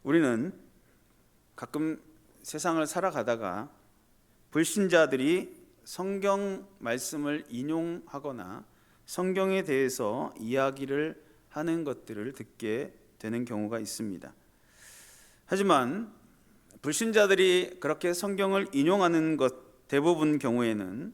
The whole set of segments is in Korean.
우리는 가끔 세상을 살아가다가 불신자들이 성경 말씀을 인용하거나 성경에 대해서 이야기를 하는 것들을 듣게 되는 경우가 있습니다. 하지만 불신자들이 그렇게 성경을 인용하는 것 대부분 경우에는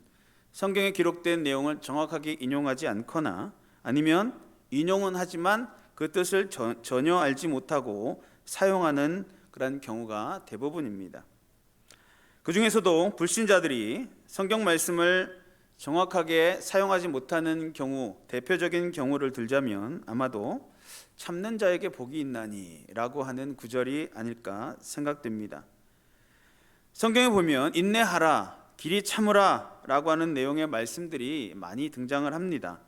성경에 기록된 내용을 정확하게 인용하지 않거나 아니면 인용은 하지만 그 뜻을 전혀 알지 못하고 사용하는 그런 경우가 대부분입니다. 그 중에서도 불신자들이 성경 말씀을 정확하게 사용하지 못하는 경우, 대표적인 경우를 들자면 아마도 참는 자에게 복이 있나니 라고 하는 구절이 아닐까 생각됩니다. 성경에 보면 인내하라, 길이 참으라 라고 하는 내용의 말씀들이 많이 등장을 합니다.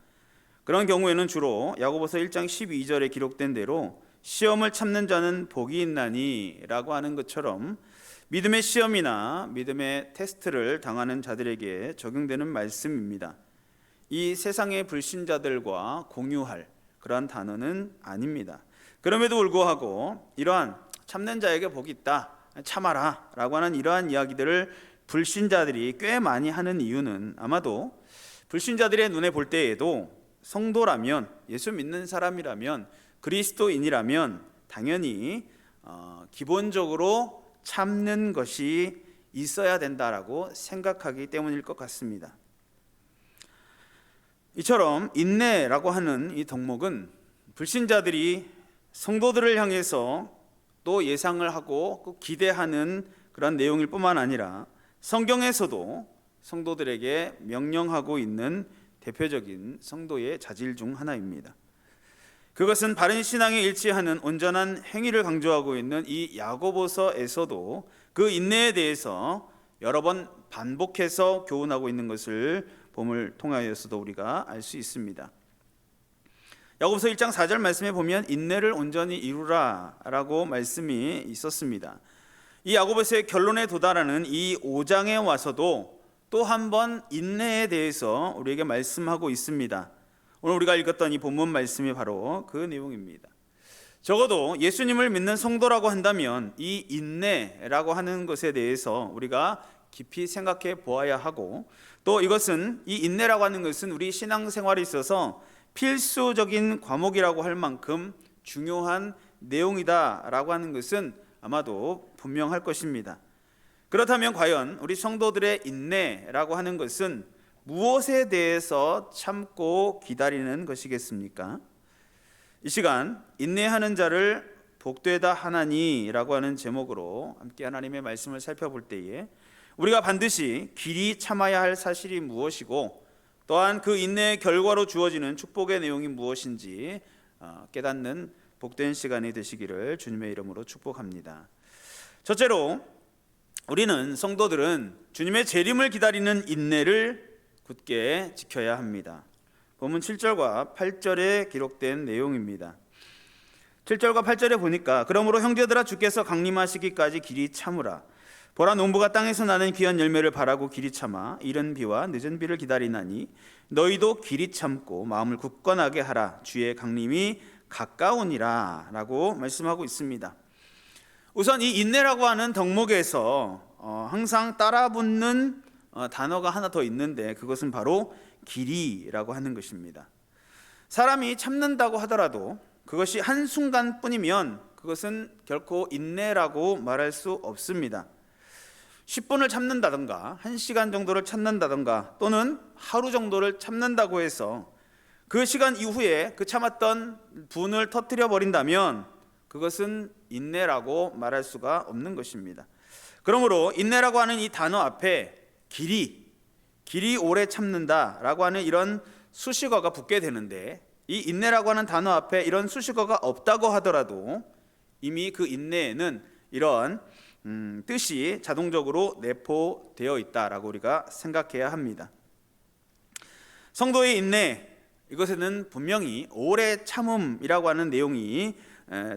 그런 경우에는 주로 야고보서 1장 12절에 기록된 대로 시험을 참는 자는 복이 있나니 라고 하는 것처럼 믿음의 시험이나 믿음의 테스트를 당하는 자들에게 적용되는 말씀입니다. 이 세상의 불신자들과 공유할 그러한 단어는 아닙니다. 그럼에도 불구하고 이러한 참는 자에게 복이 있다, 참아라 라고 하는 이러한 이야기들을 불신자들이 꽤 많이 하는 이유는 아마도 불신자들의 눈에 볼 때에도 성도라면, 예수 믿는 사람이라면, 그리스도인이라면 당연히 기본적으로 참는 것이 있어야 된다라고 생각하기 때문일 것 같습니다. 이처럼 인내라고 하는 이 덕목은 불신자들이 성도들을 향해서 또 예상을 하고 기대하는 그런 내용일 뿐만 아니라 성경에서도 성도들에게 명령하고 있는 대표적인 성도의 자질 중 하나입니다. 그것은 바른 신앙에 일치하는 온전한 행위를 강조하고 있는 이 야고보서에서도 그 인내에 대해서 여러 번 반복해서 교훈하고 있는 것을 본문을 통하여서도 우리가 알 수 있습니다. 야고보서 1장 4절 말씀에 보면 인내를 온전히 이루라 라고 말씀이 있었습니다. 이 야고보서의 결론에 도달하는 이 5장에 와서도 또 한 번 인내에 대해서 우리에게 말씀하고 있습니다. 오늘 우리가 읽었던 이 본문 말씀이 바로 그 내용입니다. 적어도 예수님을 믿는 성도라고 한다면 이 인내라고 하는 것에 대해서 우리가 깊이 생각해 보아야 하고, 또 이것은 이 인내라고 하는 것은 우리 신앙생활에 있어서 필수적인 과목이라고 할 만큼 중요한 내용이다라고 하는 것은 아마도 분명할 것입니다. 그렇다면 과연 우리 성도들의 인내라고 하는 것은 무엇에 대해서 참고 기다리는 것이겠습니까? 이 시간 인내하는 자를 복되다 하나니라고 하는 제목으로 함께 하나님의 말씀을 살펴볼 때에 우리가 반드시 길이 참아야 할 사실이 무엇이고 또한 그 인내의 결과로 주어지는 축복의 내용이 무엇인지 깨닫는 복된 시간이 되시기를 주님의 이름으로 축복합니다. 첫째로 우리는 성도들은 주님의 재림을 기다리는 인내를 굳게 지켜야 합니다. 본문 7절과 8절에 기록된 내용입니다. 7절과 8절에 보니까 그러므로 형제들아 주께서 강림하시기까지 길이 참으라. 보라 농부가 땅에서 나는 귀한 열매를 바라고 길이 참아 이른 비와 늦은 비를 기다리나니 너희도 길이 참고 마음을 굳건하게 하라. 주의 강림이 가까우니라 라고 말씀하고 있습니다. 우선 이 인내라고 하는 덕목에서 항상 따라붙는 단어가 하나 더 있는데 그것은 바로 길이라고 하는 것입니다. 사람이 참는다고 하더라도 그것이 한순간뿐이면 그것은 결코 인내라고 말할 수 없습니다. 10분을 참는다던가 1시간 정도를 참는다던가 또는 하루 정도를 참는다고 해서 그 시간 이후에 그 참았던 분을 터뜨려 버린다면 그것은 인내라고 말할 수가 없는 것입니다. 그러므로 인내라고 하는 이 단어 앞에 길이 오래 참는다라고 하는 이런 수식어가 붙게 되는데, 이 인내라고 하는 단어 앞에 이런 수식어가 없다고 하더라도 이미 그 인내에는 이런 뜻이 자동적으로 내포되어 있다라고 우리가 생각해야 합니다. 성도의 인내, 이것에는 분명히 오래 참음이라고 하는 내용이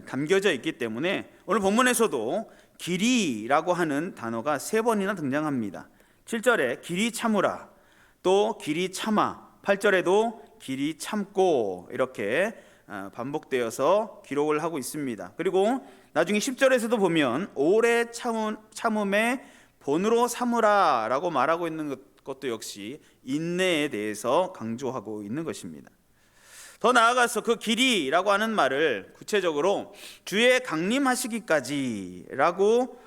담겨져 있기 때문에 오늘 본문에서도 길이라고 하는 단어가 3번이나 등장합니다. 7절에 길이 참으라, 또 길이 참아, 8절에도 길이 참고 이렇게 반복되어서 기록을 하고 있습니다. 그리고 나중에 10절에서도 보면 오래 참음의 본으로 삼으라 라고 말하고 있는 것도 역시 인내에 대해서 강조하고 있는 것입니다. 더 나아가서 그 길이라고 하는 말을 구체적으로 주의 강림하시기까지라고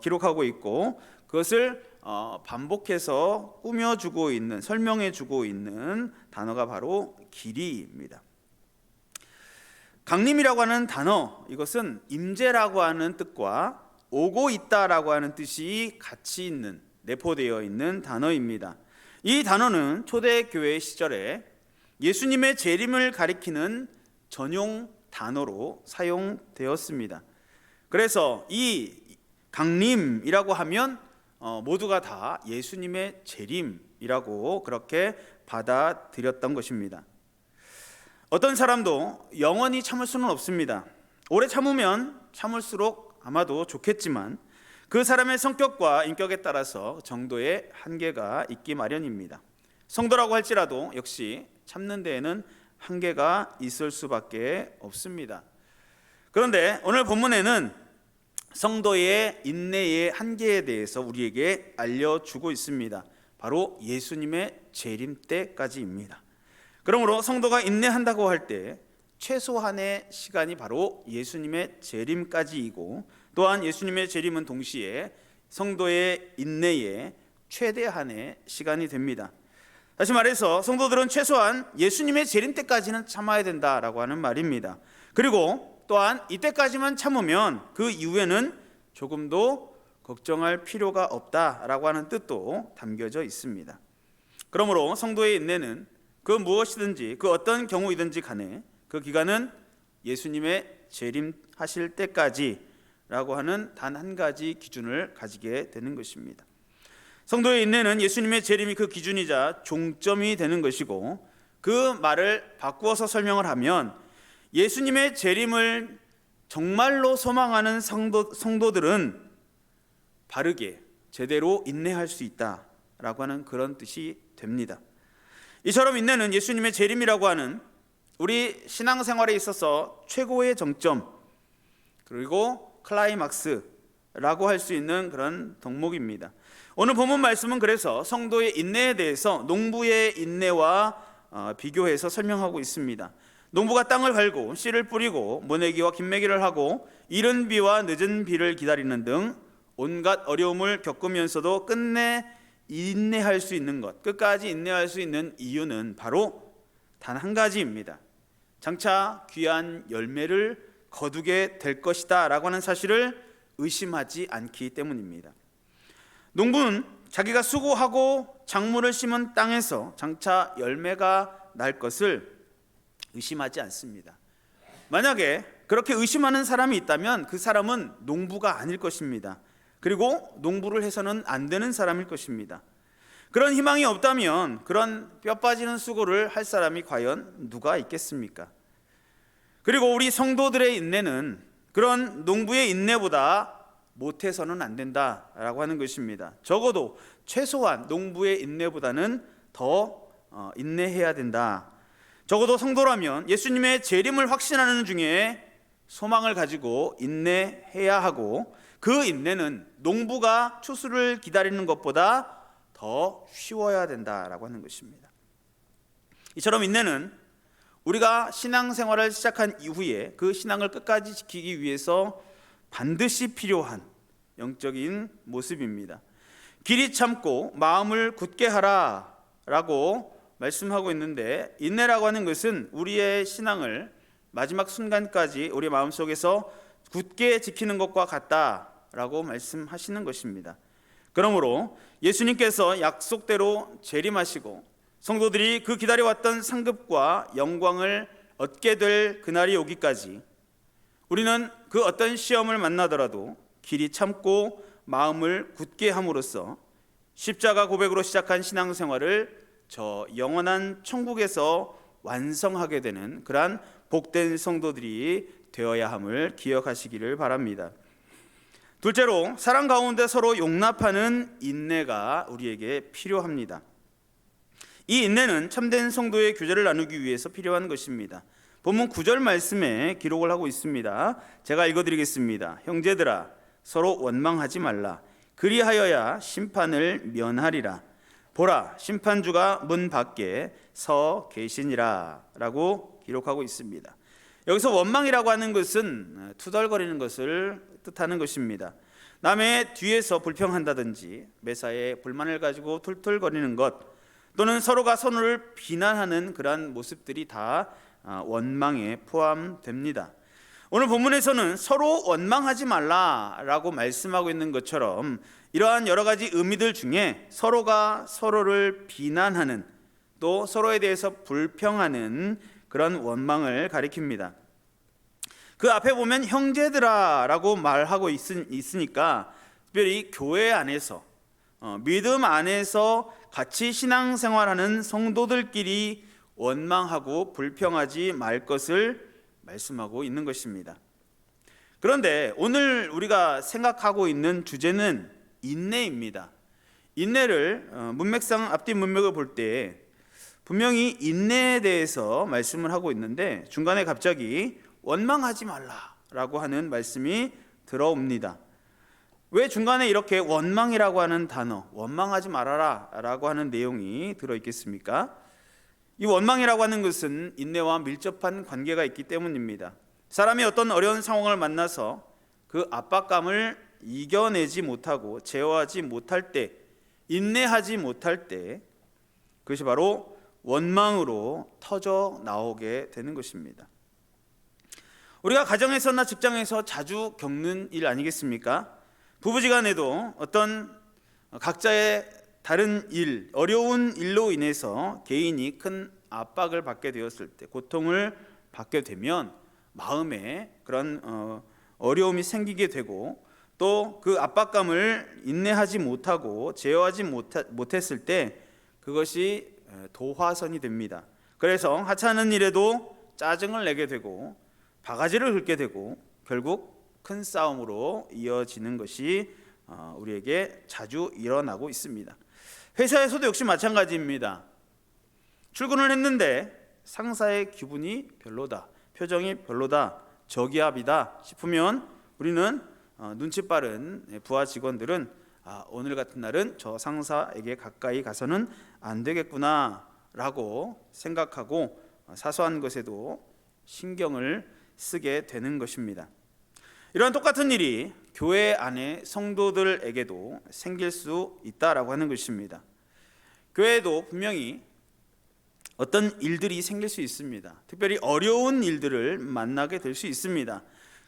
기록하고 있고, 그것을 반복해서 꾸며주고 있는, 설명해주고 있는 단어가 바로 길이입니다. 강림이라고 하는 단어, 이것은 임재라고 하는 뜻과 오고 있다라고 하는 뜻이 같이 있는, 내포되어 있는 단어입니다. 이 단어는 초대교회 시절에 예수님의 재림을 가리키는 전용 단어로 사용되었습니다. 그래서 이 강림이라고 하면 모두가 다 예수님의 재림이라고 그렇게 받아들였던 것입니다. 어떤 사람도 영원히 참을 수는 없습니다. 오래 참으면 참을수록 아마도 좋겠지만 그 사람의 성격과 인격에 따라서 정도의 한계가 있기 마련입니다. 성도라고 할지라도 역시 참는 데에는 한계가 있을 수밖에 없습니다. 그런데 오늘 본문에는 성도의 인내의 한계에 대해서 우리에게 알려주고 있습니다. 바로 예수님의 재림 때까지입니다. 그러므로 성도가 인내한다고 할 때 최소한의 시간이 바로 예수님의 재림까지이고, 또한 예수님의 재림은 동시에 성도의 인내의 최대한의 시간이 됩니다. 다시 말해서 성도들은 최소한 예수님의 재림 때까지는 참아야 된다라고 하는 말입니다. 그리고 또한 이때까지만 참으면 그 이후에는 조금도 걱정할 필요가 없다라고 하는 뜻도 담겨져 있습니다. 그러므로 성도의 인내는 그 무엇이든지, 그 어떤 경우이든지 간에 그 기간은 예수님의 재림하실 때까지라고 하는 단 한 가지 기준을 가지게 되는 것입니다. 성도의 인내는 예수님의 재림이 그 기준이자 종점이 되는 것이고, 그 말을 바꾸어서 설명을 하면 예수님의 재림을 정말로 소망하는 성도들은 바르게 제대로 인내할 수 있다라고 하는 그런 뜻이 됩니다. 이처럼 인내는 예수님의 재림이라고 하는 우리 신앙생활에 있어서 최고의 정점, 그리고 클라이막스라고 할 수 있는 그런 덕목입니다. 오늘 본문 말씀은 그래서 성도의 인내에 대해서 농부의 인내와 비교해서 설명하고 있습니다. 농부가 땅을 갈고 씨를 뿌리고 모내기와 김매기를 하고 이른 비와 늦은 비를 기다리는 등 온갖 어려움을 겪으면서도 끝내 인내할 수 있는 것, 끝까지 인내할 수 있는 이유는 바로 단 한 가지입니다. 장차 귀한 열매를 거두게 될 것이다 라고 하는 사실을 의심하지 않기 때문입니다. 농부는 자기가 수고하고 작물을 심은 땅에서 장차 열매가 날 것을 의심하지 않습니다. 만약에 그렇게 의심하는 사람이 있다면 그 사람은 농부가 아닐 것입니다. 그리고 농부를 해서는 안 되는 사람일 것입니다. 그런 희망이 없다면 그런 뼈 빠지는 수고를 할 사람이 과연 누가 있겠습니까? 그리고 우리 성도들의 인내는 그런 농부의 인내보다 못해서는 안 된다라고 하는 것입니다. 적어도 최소한 농부의 인내보다는 더 인내해야 된다. 적어도 성도라면 예수님의 재림을 확신하는 중에 소망을 가지고 인내해야 하고, 그 인내는 농부가 추수를 기다리는 것보다 더 쉬워야 된다라고 하는 것입니다. 이처럼 인내는 우리가 신앙생활을 시작한 이후에 그 신앙을 끝까지 지키기 위해서 반드시 필요한 영적인 모습입니다. 길이 참고 마음을 굳게 하라 라고 말씀하고 있는데, 인내라고 하는 것은 우리의 신앙을 마지막 순간까지 우리 마음속에서 굳게 지키는 것과 같다라고 말씀하시는 것입니다. 그러므로 예수님께서 약속대로 재림하시고 성도들이 그 기다려왔던 상급과 영광을 얻게 될 그날이 오기까지 우리는 그 어떤 시험을 만나더라도 길이 참고 마음을 굳게 함으로써 십자가 고백으로 시작한 신앙생활을 저 영원한 천국에서 완성하게 되는 그러한 복된 성도들이 되어야 함을 기억하시기를 바랍니다. 둘째로, 사랑 가운데 서로 용납하는 인내가 우리에게 필요합니다. 이 인내는 참된 성도의 교제를 나누기 위해서 필요한 것입니다. 본문 9절 말씀에 기록을 하고 있습니다. 제가 읽어드리겠습니다. 형제들아 서로 원망하지 말라. 그리하여야 심판을 면하리라. 보라 심판주가 문 밖에 서 계시니라 라고 기록하고 있습니다. 여기서 원망이라고 하는 것은 투덜거리는 것을 뜻하는 것입니다. 남의 뒤에서 불평한다든지 매사에 불만을 가지고 툴툴거리는 것, 또는 서로가 서로를 비난하는 그러한 모습들이 다 원망에 포함됩니다. 오늘 본문에서는 서로 원망하지 말라라고 말씀하고 있는 것처럼 이러한 여러 가지 의미들 중에 서로가 서로를 비난하는, 또 서로에 대해서 불평하는 그런 원망을 가리킵니다. 그 앞에 보면 형제들아라고 말하고 있으니까 특별히 교회 안에서 믿음 안에서 같이 신앙생활하는 성도들끼리 원망하고 불평하지 말 것을 말씀하고 있는 것입니다. 그런데 오늘 우리가 생각하고 있는 주제는 인내입니다. 인내를 문맥상 앞뒤 문맥을 볼 때 분명히 인내에 대해서 말씀을 하고 있는데 중간에 갑자기 원망하지 말라라고 하는 말씀이 들어옵니다. 왜 중간에 이렇게 원망이라고 하는 단어, 원망하지 말아라 라고 하는 내용이 들어있겠습니까? 이 원망이라고 하는 것은 인내와 밀접한 관계가 있기 때문입니다. 사람이 어떤 어려운 상황을 만나서 그 압박감을 이겨내지 못하고 제어하지 못할 때, 인내하지 못할 때, 그것이 바로 원망으로 터져 나오게 되는 것입니다. 우리가 가정에서나 직장에서 자주 겪는 일 아니겠습니까? 부부지간에도 어떤 각자의 다른 일, 어려운 일로 인해서 개인이 큰 압박을 받게 되었을 때, 고통을 받게 되면 마음에 그런 어려움이 생기게 되고, 또 그 압박감을 인내하지 못하고 제어하지 못했을 때 그것이 도화선이 됩니다. 그래서 하찮은 일에도 짜증을 내게 되고 바가지를 긁게 되고 결국 큰 싸움으로 이어지는 것이 우리에게 자주 일어나고 있습니다. 회사에서도 역시 마찬가지입니다. 출근을 했는데 상사의 기분이 별로다, 표정이 별로다, 저기압이다 싶으면 우리는 눈치 빠른 부하 직원들은 오늘 같은 날은 저 상사에게 가까이 가서는 안 되겠구나 라고 생각하고 사소한 것에도 신경을 쓰게 되는 것입니다. 이러한 똑같은 일이 교회 안에 성도들에게도 생길 수 있다라고 하는 것입니다. 교회에도 분명히 어떤 일들이 생길 수 있습니다. 특별히 어려운 일들을 만나게 될 수 있습니다.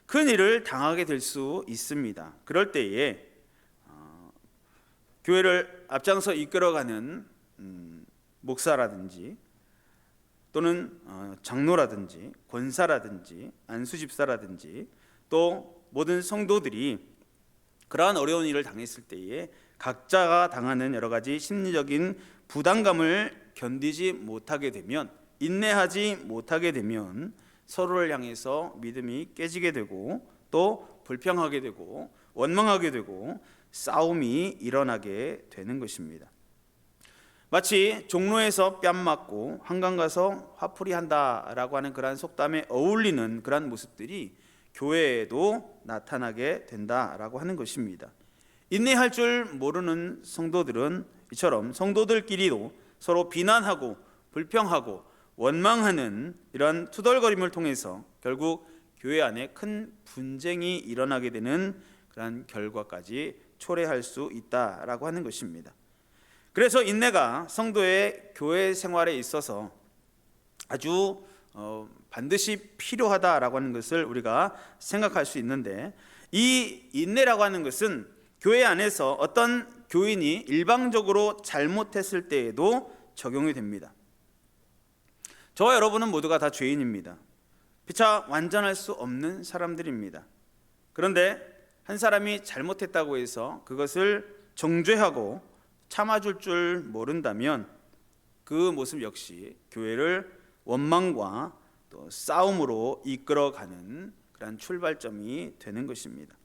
큰 일을 당하게 될 수 있습니다. 그럴 때에 교회를 앞장서 이끌어가는 목사라든지 또는 장로라든지 권사라든지 안수집사라든지 또 모든 성도들이 그러한 어려운 일을 당했을 때에 각자가 당하는 여러 가지 심리적인 부담감을 견디지 못하게 되면, 인내하지 못하게 되면 서로를 향해서 믿음이 깨지게 되고 또 불평하게 되고 원망하게 되고 싸움이 일어나게 되는 것입니다. 마치 종로에서 뺨 맞고 한강 가서 화풀이 한다라고 하는 그러한 속담에 어울리는 그러한 모습들이 교회에도 나타나게 된다라고 하는 것입니다. 인내할 줄 모르는 성도들은 이처럼 성도들끼리도 서로 비난하고 불평하고 원망하는 이런 투덜거림을 통해서 결국 교회 안에 큰 분쟁이 일어나게 되는 그런 결과까지 초래할 수 있다라고 하는 것입니다. 그래서 인내가 성도의 교회 생활에 있어서 아주 반드시 필요하다라고 하는 것을 우리가 생각할 수 있는데, 이 인내라고 하는 것은 교회 안에서 어떤 교인이 일방적으로 잘못했을 때에도 적용이 됩니다. 저와 여러분은 모두가 다 죄인입니다. 피차 완전할 수 없는 사람들입니다. 그런데 한 사람이 잘못했다고 해서 그것을 정죄하고 참아줄 줄 모른다면 그 모습 역시 교회를 원망과 또 싸움으로 이끌어가는 그런 출발점이 되는 것입니다.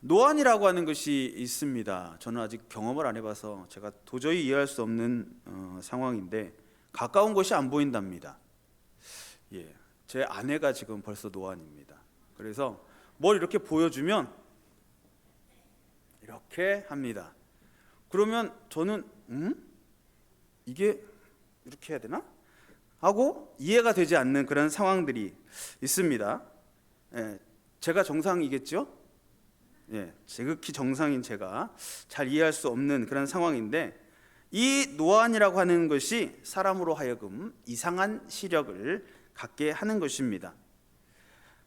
노안이라고 하는 것이 있습니다. 저는 아직 경험을 안 해봐서 제가 도저히 이해할 수 없는 상황인데 가까운 것이 안 보인답니다. 예, 제 아내가 지금 벌써 노안입니다. 그래서 뭘 이렇게 보여주면 이렇게 합니다. 그러면 저는 이게 이렇게 해야 되나? 하고 이해가 되지 않는 그런 상황들이 있습니다. 예, 제가 정상이겠죠? 예, 지극히 정상인 제가 잘 이해할 수 없는 그런 상황인데, 이 노안이라고 하는 것이 사람으로 하여금 이상한 시력을 갖게 하는 것입니다.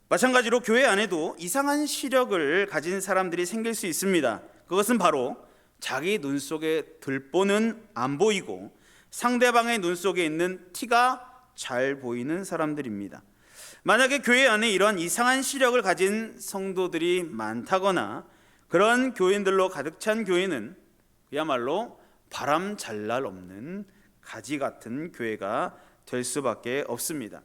마찬가지로 교회 안에도 이상한 시력을 가진 사람들이 생길 수 있습니다. 그것은 바로 자기 눈 속에 들보는 안 보이고 상대방의 눈 속에 있는 티가 잘 보이는 사람들입니다. 만약에 교회 안에 이러한 이상한 시력을 가진 성도들이 많다거나 그런 교인들로 가득 찬 교회는 그야말로 바람 잘 날 없는 가지 같은 교회가 될 수밖에 없습니다.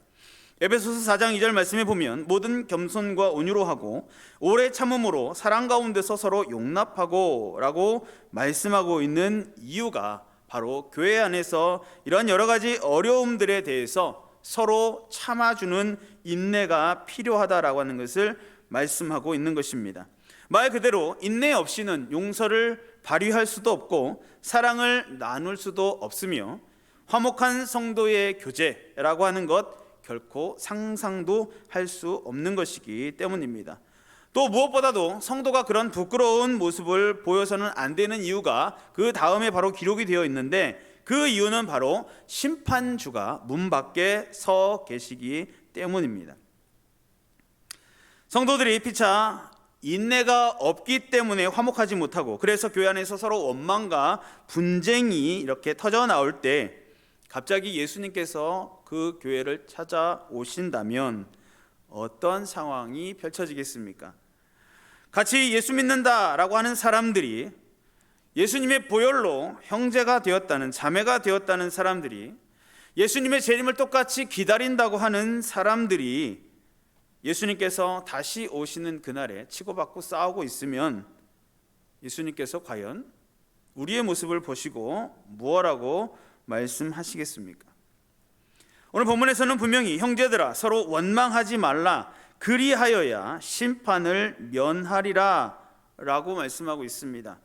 에베소서 4장 2절 말씀에 보면 모든 겸손과 온유로 하고 오래 참음으로 사랑 가운데서 서로 용납하고 라고 말씀하고 있는 이유가 바로 교회 안에서 이런 여러 가지 어려움들에 대해서 서로 참아주는 인내가 필요하다라고 하는 것을 말씀하고 있는 것입니다. 말 그대로 인내 없이는 용서를 발휘할 수도 없고 사랑을 나눌 수도 없으며 화목한 성도의 교제라고 하는 것 결코 상상도 할 수 없는 것이기 때문입니다. 또 무엇보다도 성도가 그런 부끄러운 모습을 보여서는 안 되는 이유가 그 다음에 바로 기록이 되어 있는데, 그 이유는 바로 심판주가 문 밖에 서 계시기 때문입니다. 성도들이 피차 인내가 없기 때문에 화목하지 못하고, 그래서 교회 안에서 서로 원망과 분쟁이 이렇게 터져 나올 때 갑자기 예수님께서 그 교회를 찾아오신다면 어떤 상황이 펼쳐지겠습니까? 같이 예수 믿는다라고 하는 사람들이, 예수님의 보혈로 형제가 되었다는, 자매가 되었다는 사람들이, 예수님의 재림을 똑같이 기다린다고 하는 사람들이 예수님께서 다시 오시는 그날에 치고받고 싸우고 있으면 예수님께서 과연 우리의 모습을 보시고 무엇라고 말씀하시겠습니까? 오늘 본문에서는 분명히 형제들아 서로 원망하지 말라, 그리하여야 심판을 면하리라 라고 말씀하고 있습니다.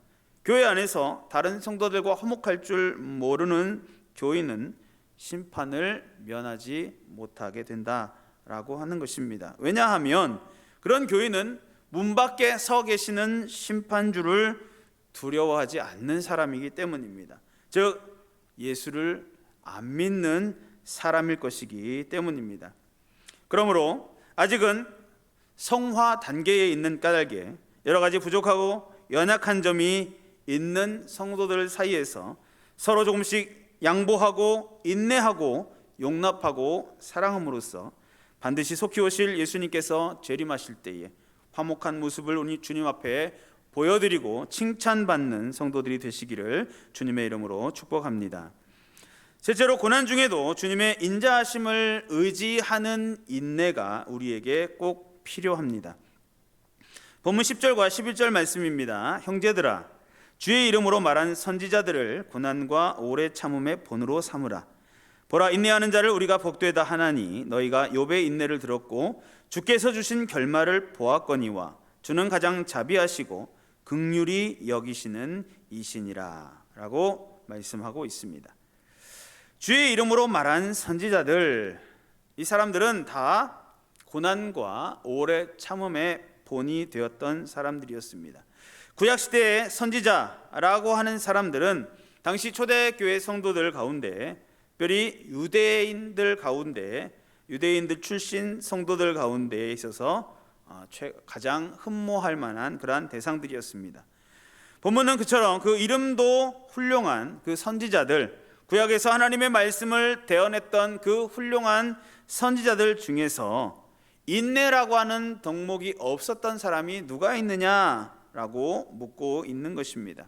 교회 안에서 다른 성도들과 화목할 줄 모르는 교인은 심판을 면하지 못하게 된다라고 하는 것입니다. 왜냐하면 그런 교인은 문 밖에 서 계시는 심판주를 두려워하지 않는 사람이기 때문입니다. 즉 예수를 안 믿는 사람일 것이기 때문입니다. 그러므로 아직은 성화 단계에 있는 까닭에 여러 가지 부족하고 연약한 점이 있는 성도들 사이에서 서로 조금씩 양보하고 인내하고 용납하고 사랑함으로써 반드시 속히 오실 예수님께서 재림하실 때에 화목한 모습을 우리 주님 앞에 보여드리고 칭찬받는 성도들이 되시기를 주님의 이름으로 축복합니다. 실제로 고난 중에도 주님의 인자하심을 의지하는 인내가 우리에게 꼭 필요합니다. 본문 10절과 11절 말씀입니다. 형제들아 주의 이름으로 말한 선지자들을 고난과 오래 참음의 본으로 삼으라. 보라, 인내하는 자를 우리가 복되다 하나니 너희가 욥의 인내를 들었고 주께서 주신 결말을 보았거니와 주는 가장 자비하시고 긍휼히 여기시는 이시니라 라고 말씀하고 있습니다. 주의 이름으로 말한 선지자들, 이 사람들은 다 고난과 오래 참음의 본이 되었던 사람들이었습니다. 구약시대의 선지자라고 하는 사람들은 당시 초대교회 성도들 가운데, 특별히 유대인들 가운데, 유대인들 출신 성도들 가운데에 있어서 가장 흠모할 만한 그러한 대상들이었습니다. 본문은 그처럼 그 이름도 훌륭한 그 선지자들, 구약에서 하나님의 말씀을 대언했던 그 훌륭한 선지자들 중에서 인내라고 하는 덕목이 없었던 사람이 누가 있느냐라고 묻고 있는 것입니다.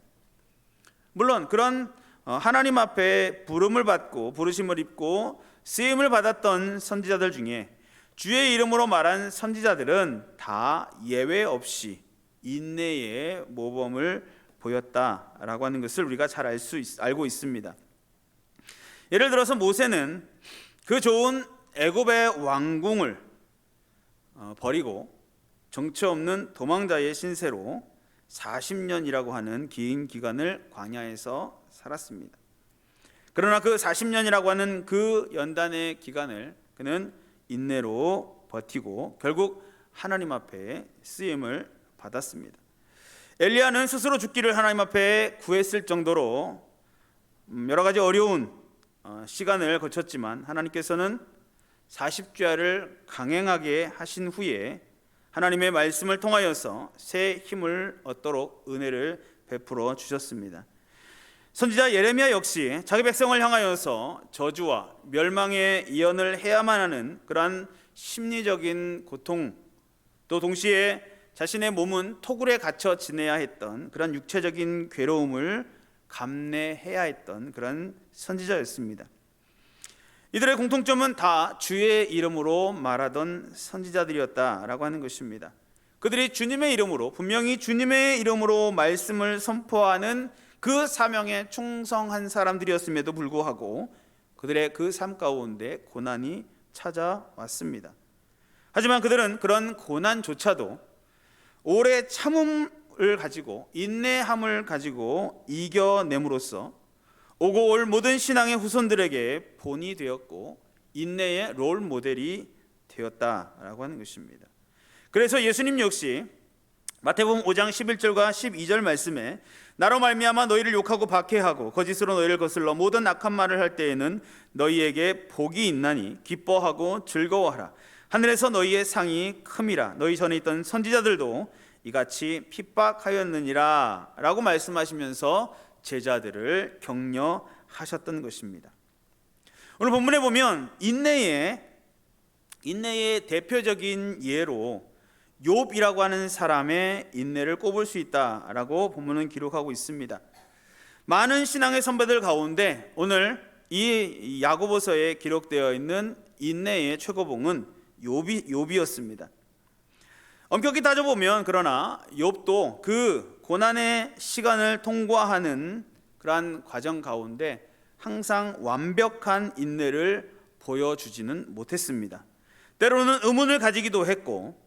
물론 그런 하나님 앞에 부름을 받고 부르심을 입고 쓰임을 받았던 선지자들 중에 주의 이름으로 말한 선지자들은 다 예외 없이 인내의 모범을 보였다라고 하는 것을 우리가 잘 알고 있습니다. 예를 들어서 모세는 그 좋은 애굽의 왕궁을 버리고 정처 없는 도망자의 신세로 40년이라고 하는 긴 기간을 광야에서 살았습니다. 그러나 그 40년이라고 하는 그 연단의 기간을 그는 인내로 버티고 결국 하나님 앞에 쓰임을 받았습니다. 엘리야는 스스로 죽기를 하나님 앞에 구했을 정도로 여러 가지 어려운 시간을 거쳤지만 하나님께서는 40죄를 강행하게 하신 후에 하나님의 말씀을 통하여서 새 힘을 얻도록 은혜를 베풀어 주셨습니다. 선지자 예레미야 역시 자기 백성을 향하여서 저주와 멸망의 예언을 해야만 하는 그러한 심리적인 고통, 또 동시에 자신의 몸은 토굴에 갇혀 지내야 했던 그런 육체적인 괴로움을 감내해야 했던 그런 선지자였습니다. 이들의 공통점은 다 주의 이름으로 말하던 선지자들이었다라고 하는 것입니다. 그들이 주님의 이름으로, 분명히 주님의 이름으로 말씀을 선포하는 그 사명에 충성한 사람들이었음에도 불구하고 그들의 그 삶 가운데 고난이 찾아왔습니다. 하지만 그들은 그런 고난조차도 오래 참음을 가지고, 인내함을 가지고 이겨냄으로써 오고 올 모든 신앙의 후손들에게 본이 되었고 인내의 롤 모델이 되었다라고 하는 것입니다. 그래서 예수님 역시 마태복음 5장 11절과 12절 말씀에 나로 말미암아 너희를 욕하고 박해하고 거짓으로 너희를 거슬러 모든 악한 말을 할 때에는 너희에게 복이 있나니 기뻐하고 즐거워하라. 하늘에서 너희의 상이 큼이라. 너희 전에 있던 선지자들도 이같이 핍박하였느니라 라고 말씀하시면서 제자들을 격려하셨던 것입니다. 오늘 본문에 보면 인내의 대표적인 예로 욥이라고 하는 사람의 인내를 꼽을 수 있다라고 본문은 기록하고 있습니다. 많은 신앙의 선배들 가운데 오늘 이 야고보서에 기록되어 있는 인내의 최고봉은 욥이었습니다. 엄격히 따져보면 그러나 욥도 그 고난의 시간을 통과하는 그러한 과정 가운데 항상 완벽한 인내를 보여주지는 못했습니다. 때로는 의문을 가지기도 했고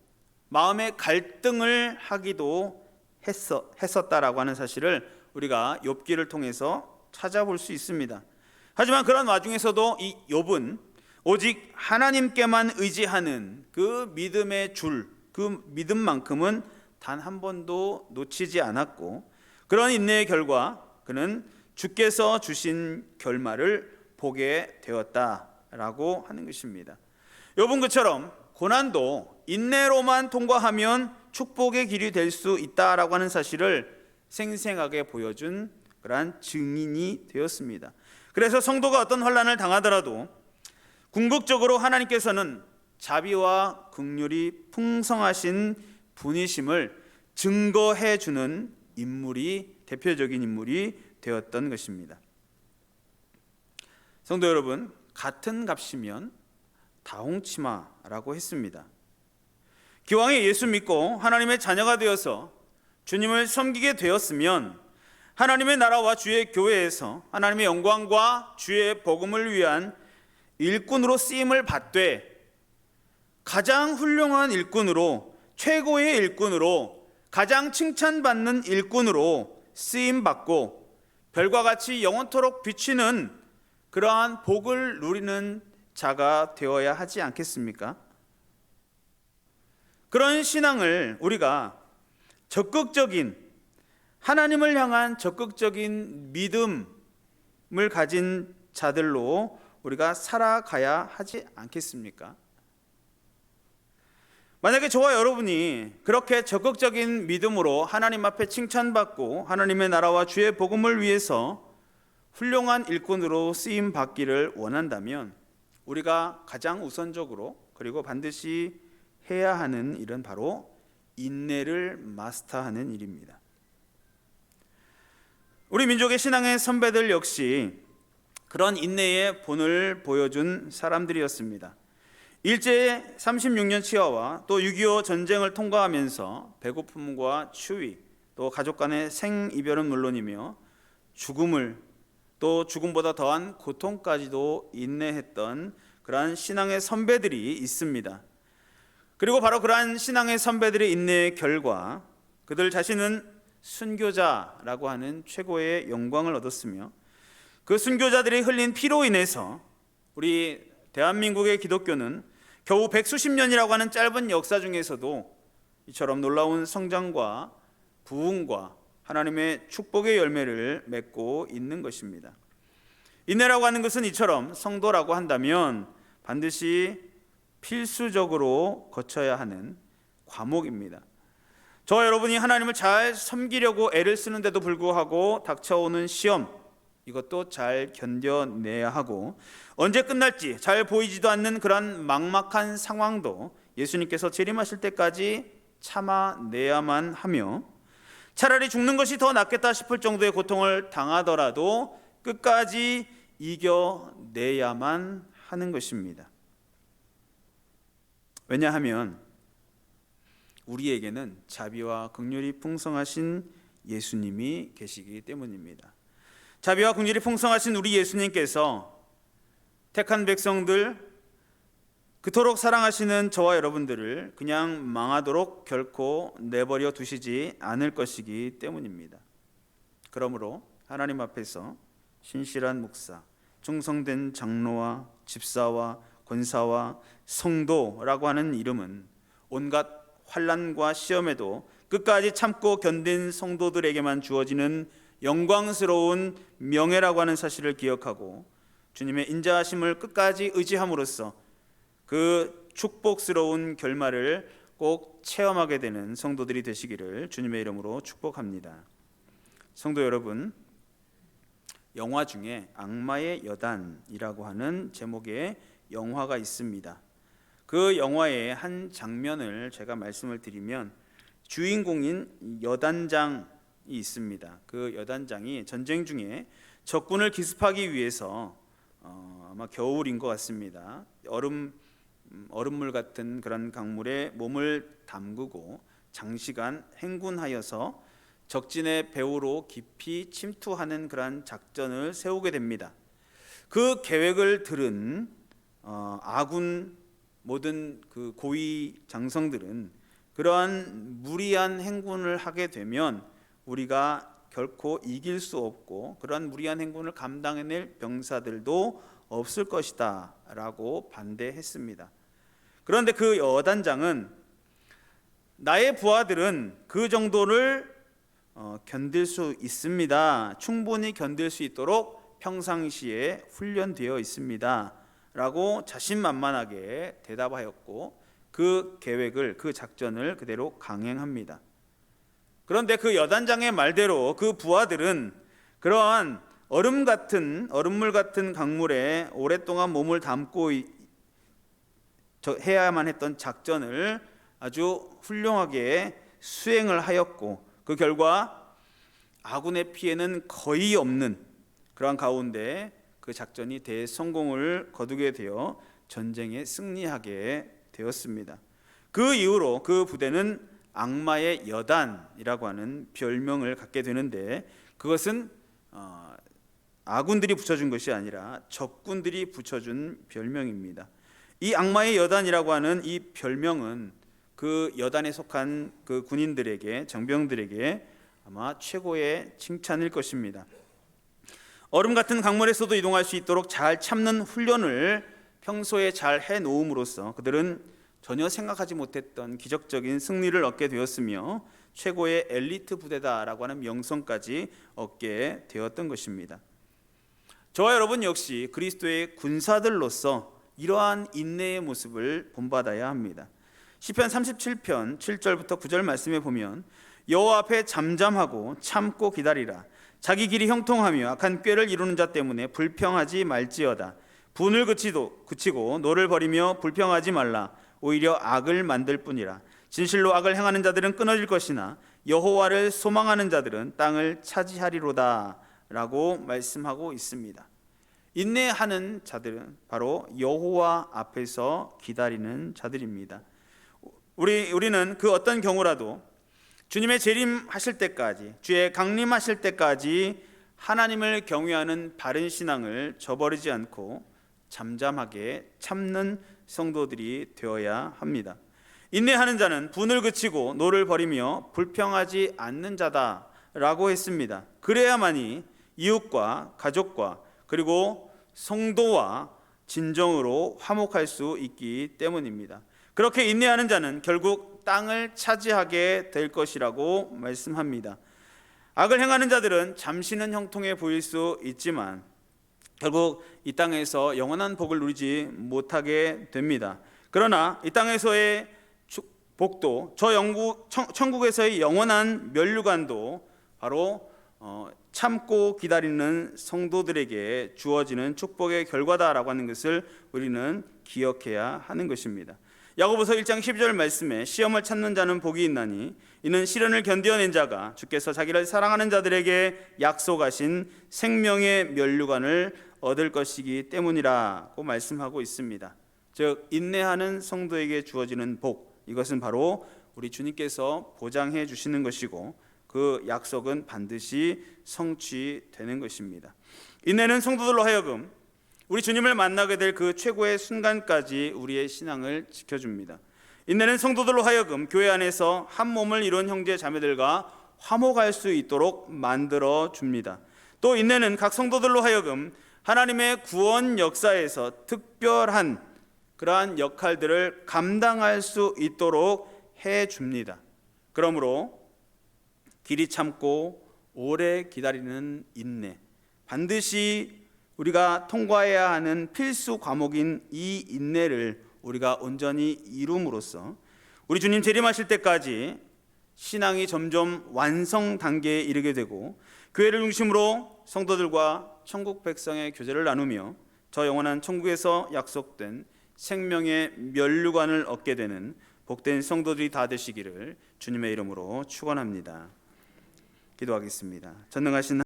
마음의 갈등을 하기도 했었다라고 하는 사실을 우리가 욥기를 통해서 찾아볼 수 있습니다. 하지만 그런 와중에서도 이 욥은 오직 하나님께만 의지하는 그 믿음의 줄, 그 믿음만큼은 단 한 번도 놓치지 않았고 그런 인내의 결과 그는 주께서 주신 결말을 보게 되었다라고 하는 것입니다. 욥은 그처럼 고난도 인내로만 통과하면 축복의 길이 될 수 있다라고 하는 사실을 생생하게 보여준 그러한 증인이 되었습니다. 그래서 성도가 어떤 환난을 당하더라도 궁극적으로 하나님께서는 자비와 긍휼이 풍성하신 분이심을 증거해 주는 인물이, 대표적인 인물이 되었던 것입니다. 성도 여러분, 같은 값이면 다홍치마라고 했습니다. 기왕에 예수 믿고 하나님의 자녀가 되어서 주님을 섬기게 되었으면 하나님의 나라와 주의 교회에서 하나님의 영광과 주의 복음을 위한 일꾼으로 쓰임을 받되 가장 훌륭한 일꾼으로, 최고의 일꾼으로, 가장 칭찬받는 일꾼으로 쓰임받고 별과 같이 영원토록 비치는 그러한 복을 누리는 자가 되어야 하지 않겠습니까? 그런 신앙을 우리가 적극적인, 하나님을 향한 적극적인 믿음을 가진 자들로 우리가 살아가야 하지 않겠습니까? 만약에 저와 여러분이 그렇게 적극적인 믿음으로 하나님 앞에 칭찬받고 하나님의 나라와 주의 복음을 위해서 훌륭한 일꾼으로 쓰임 받기를 원한다면 우리가 가장 우선적으로 그리고 반드시 해야 하는 일은 바로 인내를 마스터하는 일입니다. 우리 민족의 신앙의 선배들 역시 그런 인내의 본을 보여준 사람들이었습니다. 일제 36년 치하와 또 6.25 전쟁을 통과하면서 배고픔과 추위, 또 가족 간의 생이별은 물론이며 죽음을, 또 죽음보다 더한 고통까지도 인내했던 그러한 신앙의 선배들이 있습니다. 그리고 바로 그러한 신앙의 선배들의 인내의 결과 그들 자신은 순교자라고 하는 최고의 영광을 얻었으며, 그 순교자들이 흘린 피로 인해서 우리 대한민국의 기독교는 겨우 백수십 년이라고 하는 짧은 역사 중에서도 이처럼 놀라운 성장과 부흥과 하나님의 축복의 열매를 맺고 있는 것입니다. 인내라고 하는 것은 이처럼 성도라고 한다면 반드시 필수적으로 거쳐야 하는 과목입니다. 저와 여러분이 하나님을 잘 섬기려고 애를 쓰는데도 불구하고 닥쳐오는 시험, 이것도 잘 견뎌내야 하고, 언제 끝날지 잘 보이지도 않는 그런 막막한 상황도 예수님께서 재림하실 때까지 참아내야만 하며, 차라리 죽는 것이 더 낫겠다 싶을 정도의 고통을 당하더라도 끝까지 이겨내야만 하는 것입니다. 왜냐하면 우리에게는 자비와 긍휼이 풍성하신 예수님이 계시기 때문입니다. 자비와 긍휼이 풍성하신 우리 예수님께서 택한 백성들, 그토록 사랑하시는 저와 여러분들을 그냥 망하도록 결코 내버려 두시지 않을 것이기 때문입니다. 그러므로 하나님 앞에서 신실한 목사, 충성된 장로와 집사와 권사와 성도라고 하는 이름은 온갖 환난과 시험에도 끝까지 참고 견딘 성도들에게만 주어지는 영광스러운 명예라고 하는 사실을 기억하고 주님의 인자하심을 끝까지 의지함으로써 그 축복스러운 결말을 꼭 체험하게 되는 성도들이 되시기를 주님의 이름으로 축복합니다. 성도 여러분, 영화 중에 악마의 여단이라고 하는 제목의 영화가 있습니다. 그 영화의 한 장면을 제가 말씀을 드리면, 주인공인 여단장이 있습니다. 그 여단장이 전쟁 중에 적군을 기습하기 위해서 아마 겨울인 것 같습니다. 얼음물 같은 그런 강물에 몸을 담그고 장시간 행군하여서 적진의 배후로 깊이 침투하는 그런 작전을 세우게 됩니다. 그 계획을 들은 아군 모든 그 고위 장성들은 그러한 무리한 행군을 하게 되면 우리가 결코 이길 수 없고 그러한 무리한 행군을 감당해낼 병사들도 없을 것이다 라고 반대했습니다. 그런데 그 여단장은 나의 부하들은 그 정도를 견딜 수 있습니다, 충분히 견딜 수 있도록 평상시에 훈련되어 있습니다 라고 자신만만하게 대답하였고, 그 계획을, 그 작전을 그대로 강행합니다. 그런데 그 여단장의 말대로 그 부하들은 그러한 얼음물 같은 강물에 오랫동안 몸을 담고 해야만 했던 작전을 아주 훌륭하게 수행을 하였고, 그 결과 아군의 피해는 거의 없는 그러한 가운데 그 작전이 대성공을 거두게 되어 전쟁에 승리하게 되었습니다. 그 이후로 그 부대는 악마의 여단이라고 하는 별명을 갖게 되는데, 그것은 아군들이 붙여준 것이 아니라 적군들이 붙여준 별명입니다. 이 악마의 여단이라고 하는 이 별명은 그 여단에 속한 그 군인들에게, 정병들에게 아마 최고의 칭찬일 것입니다. 얼음 같은 강물에서도 이동할 수 있도록 잘 참는 훈련을 평소에 잘 해놓음으로써 그들은 전혀 생각하지 못했던 기적적인 승리를 얻게 되었으며 최고의 엘리트 부대다라고 하는 명성까지 얻게 되었던 것입니다. 저와 여러분 역시 그리스도의 군사들로서 이러한 인내의 모습을 본받아야 합니다. 시편 37편 7절부터 9절 말씀에 보면, 여호와 앞에 잠잠하고 참고 기다리라. 자기 길이 형통하며 악한 꾀를 이루는 자 때문에 불평하지 말지어다. 분을 그치고 노를 버리며 불평하지 말라. 오히려 악을 만들 뿐이라. 진실로 악을 행하는 자들은 끊어질 것이나 여호와를 소망하는 자들은 땅을 차지하리로다 라고 말씀하고 있습니다. 인내하는 자들은 바로 여호와 앞에서 기다리는 자들입니다. 우리는 그 어떤 경우라도 주님의 재림하실 때까지, 주의 강림하실 때까지 하나님을 경외하는 바른 신앙을 저버리지 않고 잠잠하게 참는 성도들이 되어야 합니다. 인내하는 자는 분을 그치고 노를 버리며 불평하지 않는 자다라고 했습니다. 그래야만이 이웃과 가족과 그리고 성도와 진정으로 화목할 수 있기 때문입니다. 그렇게 인내하는 자는 결국 땅을 차지하게 될 것이라고 말씀합니다. 악을 행하는 자들은 잠시는 형통해 보일 수 있지만 결국 이 땅에서 영원한 복을 누리지 못하게 됩니다. 그러나 이 땅에서의 복도, 천국에서의 영원한 면류관도 바로 참고 기다리는 성도들에게 주어지는 축복의 결과다라고 하는 것을 우리는 기억해야 하는 것입니다. 야고보서 1장 12절 말씀에 시험을 참는 자는 복이 있나니 이는 시련을 견뎌낸 자가 주께서 자기를 사랑하는 자들에게 약속하신 생명의 면류관을 얻을 것이기 때문이라고 말씀하고 있습니다. 즉 인내하는 성도에게 주어지는 복, 이것은 바로 우리 주님께서 보장해 주시는 것이고 그 약속은 반드시 성취되는 것입니다. 인내는 성도들로 하여금 우리 주님을 만나게 될 그 최고의 순간까지 우리의 신앙을 지켜줍니다. 인내는 성도들로 하여금 교회 안에서 한 몸을 이룬 형제 자매들과 화목할 수 있도록 만들어 줍니다. 또 인내는 각 성도들로 하여금 하나님의 구원 역사에서 특별한 그러한 역할들을 감당할 수 있도록 해 줍니다. 그러므로 길이 참고 오래 기다리는 인내, 반드시 우리가 통과해야 하는 필수 과목인 이 인내를 우리가 온전히 이룸으로써 우리 주님 재림하실 때까지 신앙이 점점 완성 단계에 이르게 되고 교회를 중심으로 성도들과 천국 백성의 교제를 나누며 저 영원한 천국에서 약속된 생명의 면류관을 얻게 되는 복된 성도들이 다 되시기를 주님의 이름으로 축원합니다. 기도하겠습니다. 전능하신